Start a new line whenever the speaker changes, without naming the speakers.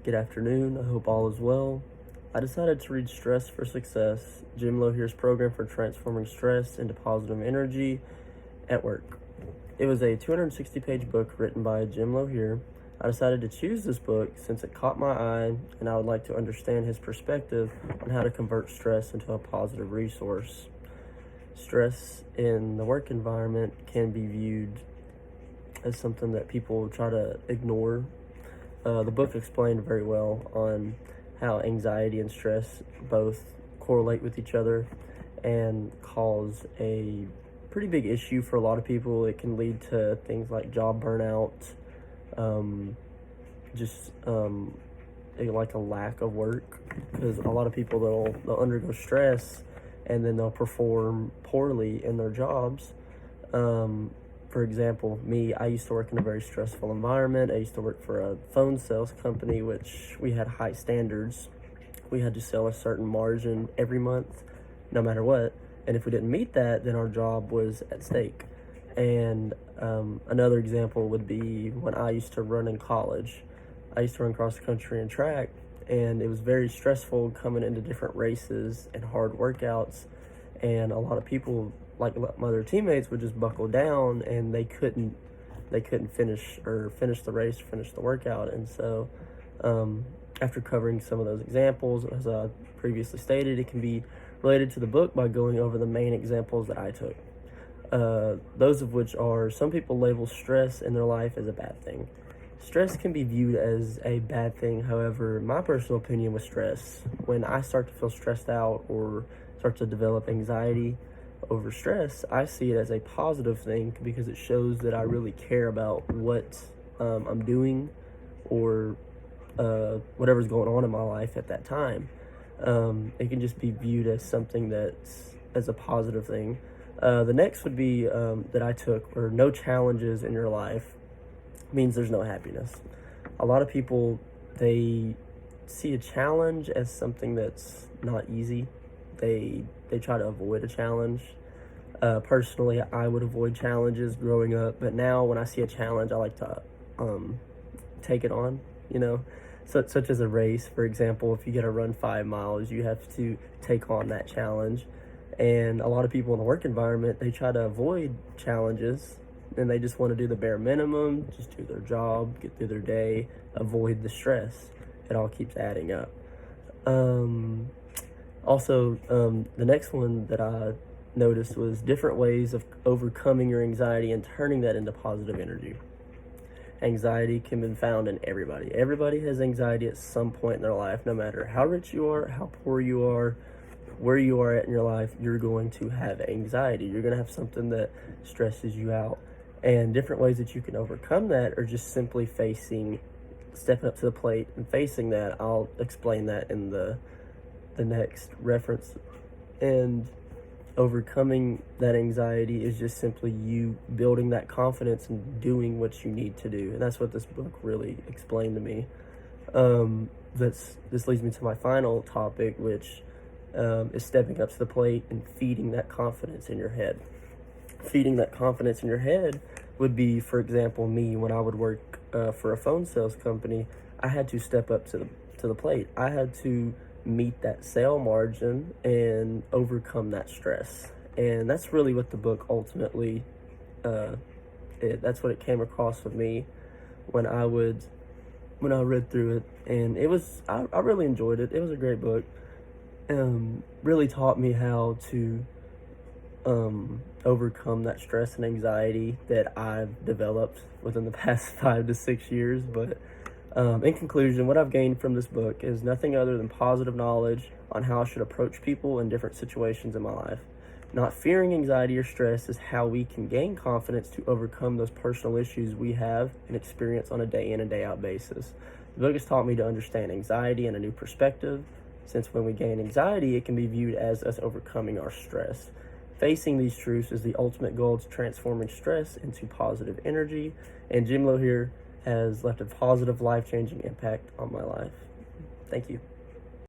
Good afternoon. I hope all is well. I decided to read Stress for Success, Jim Loehr's program for transforming stress into positive energy at work. It was a 260-page book written by Jim Loehr. I decided to choose this book since it caught my eye, and I would like to understand his perspective on how to convert stress into a positive resource. Stress in the work environment can be viewed as something that people try to ignore. The book explained very well on how anxiety and stress both correlate with each other and cause a pretty big issue for a lot of people. It can lead to things like job burnout, like a lack of work, because a lot of people they'll undergo stress and then they'll perform poorly in their jobs. For example, me, I used to work in a very stressful environment. I used to work for a phone sales company, which we had high standards. We had to sell a certain margin every month, no matter what. And if we didn't meet that, then our job was at stake. And another example would be when I used to run in college. I used to run cross country and track, and it was very stressful coming into different races and hard workouts. And a lot of people, like my other teammates, would just buckle down and they couldn't finish the race, finish the workout. And so after covering some of those examples, as I previously stated, it can be related to the book by going over the main examples that I took. Those of which are, some people label stress in their life as a bad thing. Stress can be viewed as a bad thing. However, my personal opinion with stress, when I start to feel stressed out or start to develop anxiety over stress, I see it as a positive thing because it shows that I really care about what I'm doing or whatever's going on in my life at that time. It can just be viewed as something that's as a positive thing. The next would be that I took, or no challenges in your life means there's no happiness. A lot of people, they see a challenge as something that's not easy. They try to avoid a challenge. Personally, I would avoid challenges growing up, but now when I see a challenge, I like to take it on, such as a race. For example, if you get to run 5 miles, you have to take on that challenge. And a lot of people in the work environment, they try to avoid challenges, and they just want to do the bare minimum, just do their job, get through their day, avoid the stress. It all keeps adding up. Also, the next one that I noticed was different ways of overcoming your anxiety and turning that into positive energy. Anxiety can be found in everybody. Everybody has anxiety at some point in their life, no matter how rich you are, how poor you are, where you are at in your life, you're going to have anxiety. You're going to have something that stresses you out. And different ways that you can overcome that are just simply stepping up to the plate and facing that. I'll explain that in the next reference. And overcoming that anxiety is just simply you building that confidence and doing what you need to do. And that's what this book really explained to me. This leads me to my final topic, which is stepping up to the plate and feeding that confidence in your head. Feeding that confidence in your head would be, for example, me when I would work for a phone sales company. I had to step up to the plate. I had to meet that sale margin and overcome that stress. And that's really what the book ultimately, that's what it came across with me when I read through it. And I really enjoyed it. It was a great book. Really taught me how to overcome that stress and anxiety that I've developed within the past 5 to 6 years. But in conclusion, what I've gained from this book is nothing other than positive knowledge on how I should approach people in different situations in my life. Not fearing anxiety or stress is how we can gain confidence to overcome those personal issues we have and experience on a day in and day out basis. The book has taught me to understand anxiety in a new perspective, since when we gain anxiety, it can be viewed as us overcoming our stress. Facing these truths is the ultimate goal to transforming stress into positive energy, and Jim Loehr has left a positive, life-changing impact on my life. Thank you.